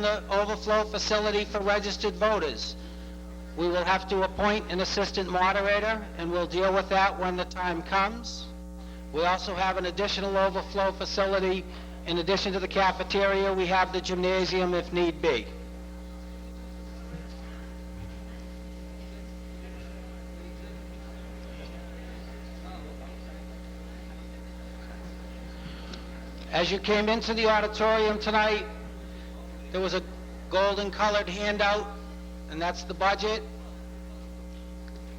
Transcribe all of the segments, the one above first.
the overflow facility for registered voters. We will have to appoint an assistant moderator, and we'll deal with that when the time comes. We also have an additional overflow facility. In addition to the cafeteria, we have the gymnasium if need be. As you came into the auditorium tonight, there was a golden colored handout, and that's the budget.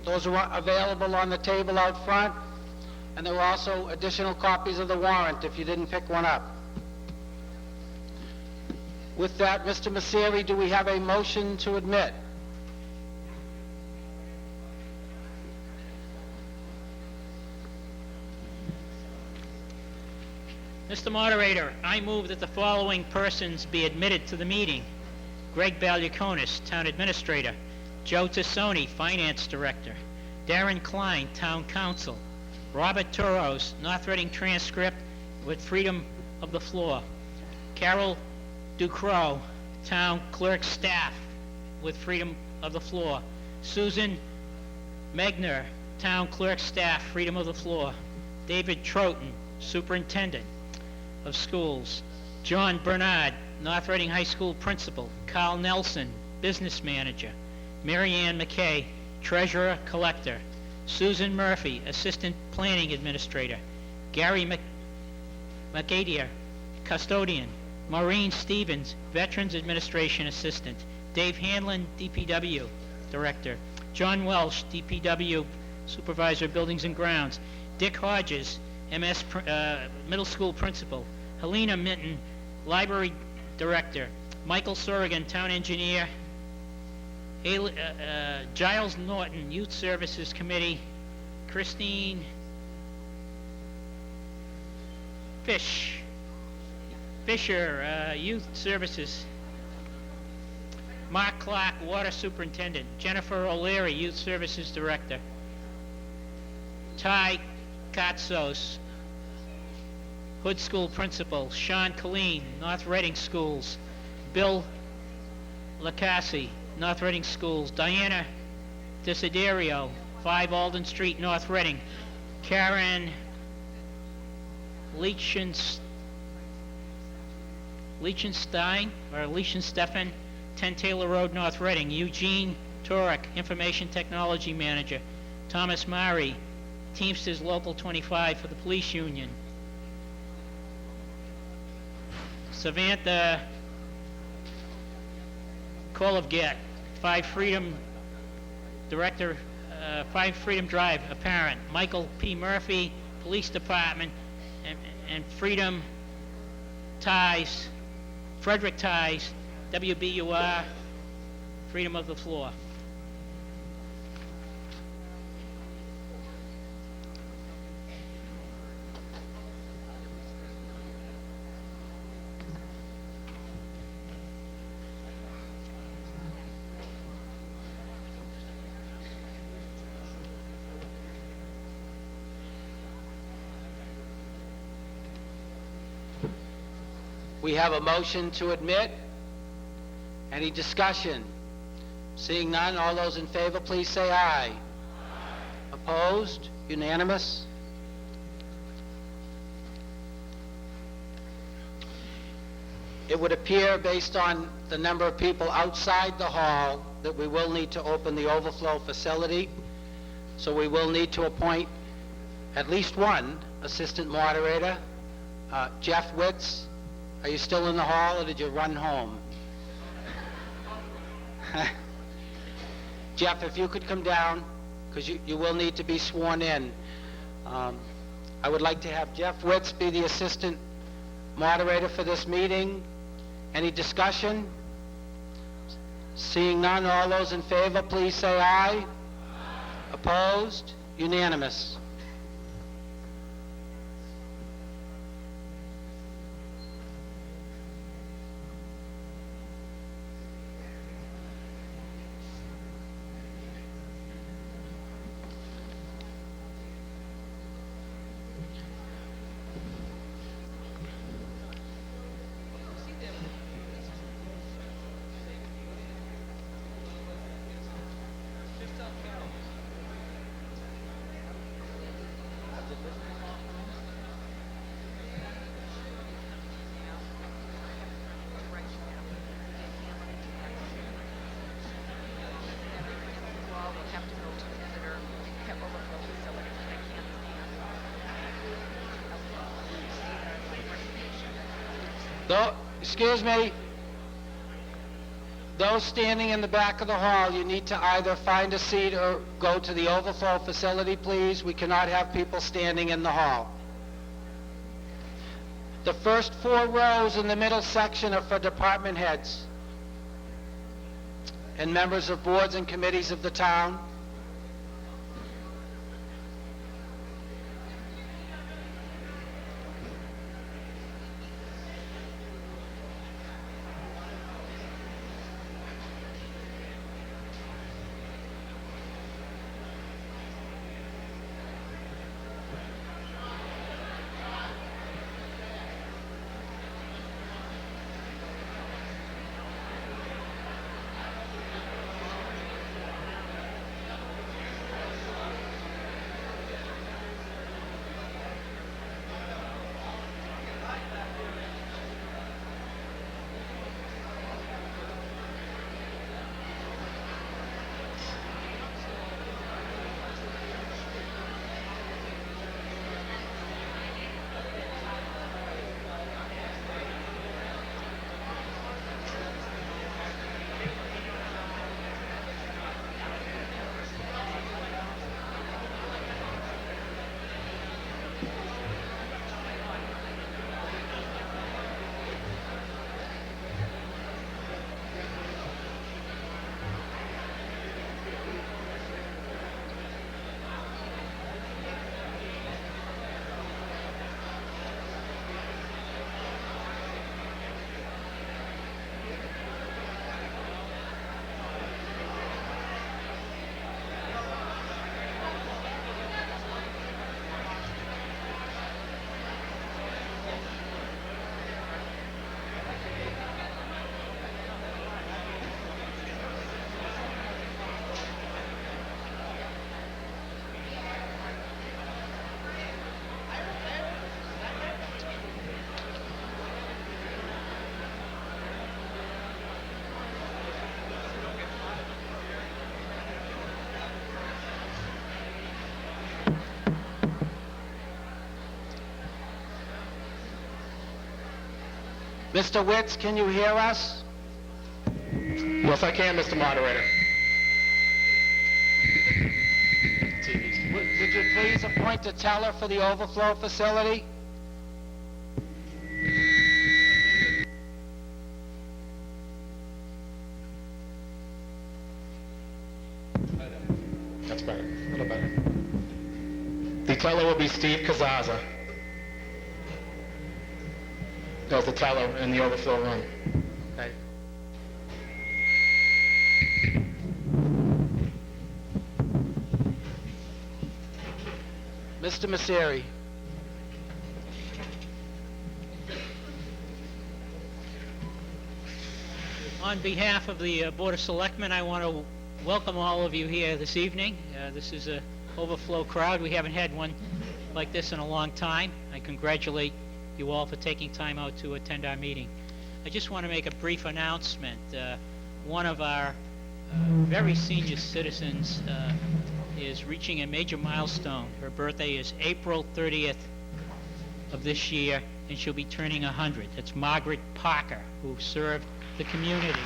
Those are available on the table out front, and there were also additional copies of the warrant if you didn't pick one up. With that, Mr. Messeri, do we have a motion to admit? Mr. Moderator, I move that the following persons be admitted to the meeting. Greg Balyakonis, Town Administrator. Joe Tassoni, Finance Director. Darren Klein, Town Council. Robert Turos, North Reading Transcript with freedom of the floor. Carol Ducrow, Town Clerk Staff with freedom of the floor. Susan Megner, Town Clerk Staff, freedom of the floor. David Troughton, Superintendent of Schools. John Bernard, North Reading High School Principal. Carl Nelson, Business Manager. Mary Ann McKay, Treasurer Collector. Susan Murphy, Assistant Planning Administrator. Gary McAdier, Custodian. Maureen Stevens, Veterans Administration Assistant. Dave Hanlon, DPW Director. John Welsh, DPW Supervisor, Buildings and Grounds. Dick Hodges, MS Middle School Principal. Helena Minton, Library Director. Michael Sorrigan, Town Engineer. Giles Norton, Youth Services Committee. Christine Fisher, Youth Services. Mark Clark, Water Superintendent. Jennifer O'Leary, Youth Services Director. Ty Katsos, Hood School Principal. Sean Colleen, North Reading Schools. Bill Lacassi, North Reading Schools. Diana Desiderio, 5 Alden Street, North Reading. Karen Liechtenstein, 10 Taylor Road, North Reading. Eugene Turek, Information Technology Manager. Thomas Murray, Teamsters Local 25 for the Police Union. Samantha Kolovgat, 5 Freedom Director, 5 Freedom Drive, apparent. Michael P. Murphy, Police Department, and Freedom Ties, Frederick Ties, WBUR, freedom of the floor. We have a motion to admit. Any discussion? Seeing none, all those in favor, please say aye. Aye. Opposed? Unanimous? It would appear, based on the number of people outside the hall, that we will need to open the overflow facility. So we will need to appoint at least one assistant moderator. Jeff Witz, are you still in the hall, or did you run home? Jeff, if you could come down, because you will need to be sworn in. I would like to have Jeff Witz be the assistant moderator for this meeting. Any discussion? Seeing none, all those in favor, please say aye. Aye. Opposed? Unanimous. Excuse me. Those standing in the back of the hall, you need to either find a seat or go to the overflow facility, please. We cannot have people standing in the hall. The first 4 rows in the middle section are for department heads and members of boards and committees of the town. Mr. Witz, can you hear us? Yes, I can, Mr. Moderator. Would you please appoint a teller for the overflow facility? That's better, a little better. The teller will be Steve Kazaza. There's the teller in the overflow room. Okay. Mr. Messeri. On behalf of the Board of Selectmen, I want to welcome all of you here this evening. This is an overflow crowd. We haven't had one like this in a long time. I congratulate you all for taking time out to attend our meeting. I just want to make a brief announcement. One of our very senior citizens is reaching a major milestone. Her birthday is April 30th of this year, and she'll be turning 100. That's Margaret Parker, who served the community.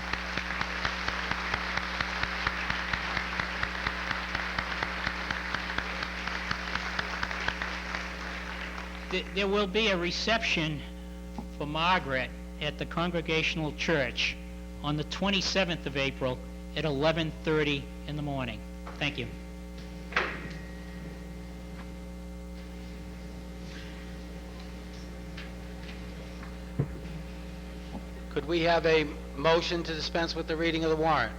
There will be a reception for Margaret at the Congregational Church on the 27th of April at 11:30 in the morning. Thank you. Could we have a motion to dispense with the reading of the warrant?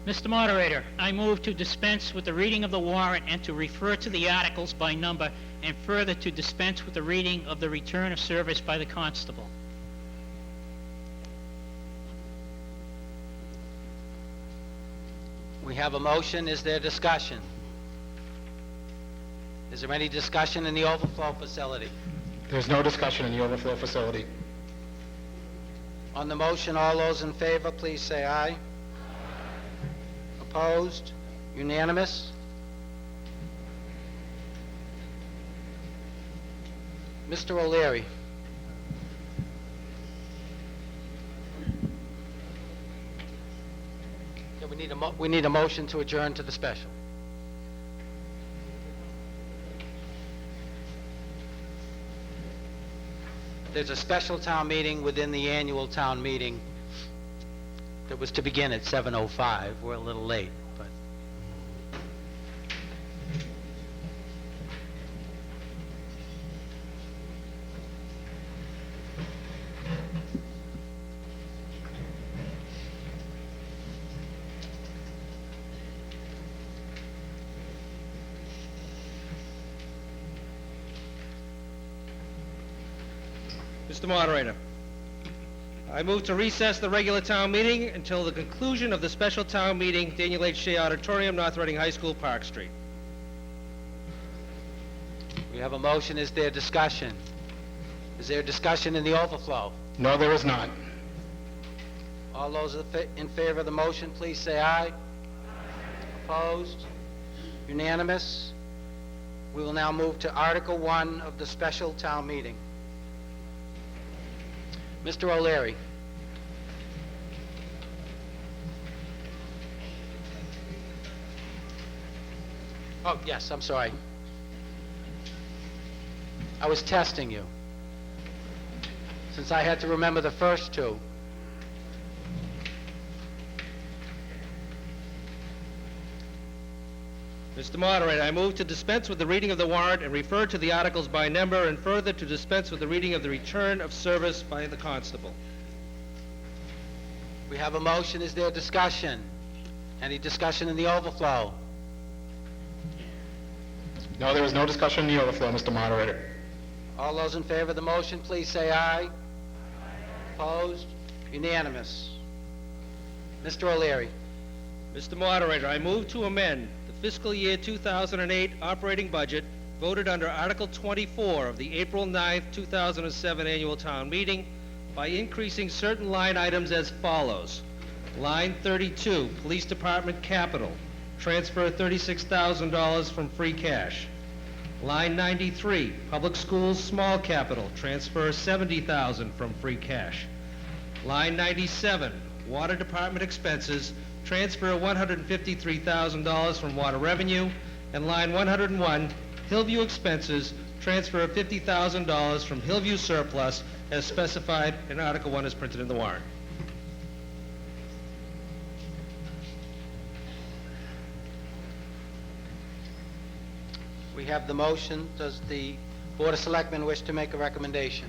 Mr. Moderator, I move to dispense with the reading of the warrant and to refer to the articles by number, and further to dispense with the reading of the return of service by the constable. We have a motion. Is there discussion? Is there any discussion in the overflow facility? There's no discussion in the overflow facility. On the motion, all those in favor, please say aye. Opposed? Unanimous? Mr. O'Leary. Yeah, we need a motion to adjourn to the special. There's a special town meeting within the annual town meeting that was to begin at 7:05. We're a little late, but... Mr. Moderator, I move to recess the regular town meeting until the conclusion of the special town meeting, Daniel H. Shea Auditorium, North Reading High School, Park Street. We have a motion. Is there discussion? Is there discussion in the overflow? No, there is not. All those in favor of the motion, please say aye. Opposed? Unanimous? We will now move to Article 1 of the special town meeting. Mr. O'Leary. Oh, yes, I'm sorry. I was testing you, since I had to remember the first two. Mr. Moderator, I move to dispense with the reading of the warrant and refer to the articles by number, and further to dispense with the reading of the return of service by the constable. We have a motion. Is there discussion? Any discussion in the overflow? No, there is no discussion in the overflow, Mr. Moderator. All those in favor of the motion, please say aye. Opposed? Unanimous. Mr. O'Leary. Mr. Moderator, I move to amend the fiscal year 2008 operating budget voted under Article 24 of the April 9th, 2007 annual town meeting by increasing certain line items as follows. Line 32, Police Department Capital, transfer $36,000 from free cash. Line 93, Public Schools Small Capital, transfer $70,000 from free cash. Line 97, Water Department Expenses, transfer $153,000 from water revenue. And line 101, Hillview Expenses, transfer $50,000 from Hillview surplus as specified in Article 1 as printed in the warrant. We have the motion. Does the Board of Selectmen wish to make a recommendation?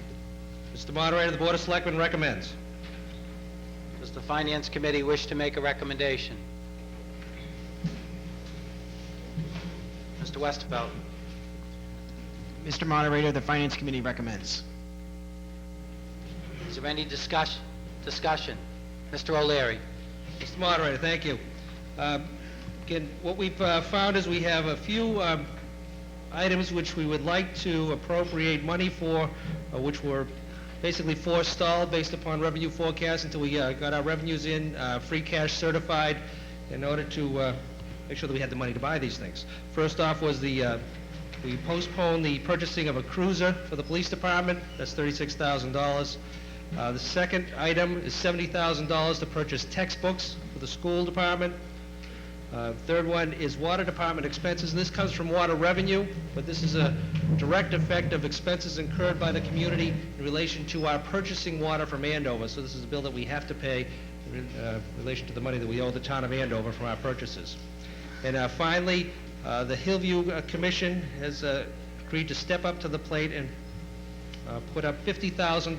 Mr. Moderator, the Board of Selectmen recommends. Does the Finance Committee wish to make a recommendation? Mr. Westerfeld. Mr. Moderator, the Finance Committee recommends. Is there any discussion? Mr. O'Leary. Mr. Moderator, thank you. Again, what we've found is we have a few items which we would like to appropriate money for, which were basically forestalled based upon revenue forecasts until we got our revenues in, free cash certified, in order to make sure that we had the money to buy these things. First off was we postponed the purchasing of a cruiser for the police department. That's $36,000. The second item is $70,000 to purchase textbooks for the school department. Third one is water department expenses, and this comes from water revenue, but this is a direct effect of expenses incurred by the community in relation to our purchasing water from Andover. So this is a bill that we have to pay in relation to the money that we owe the town of Andover from our purchases. And finally, the Hillview Commission has agreed to step up to the plate and put up $50,000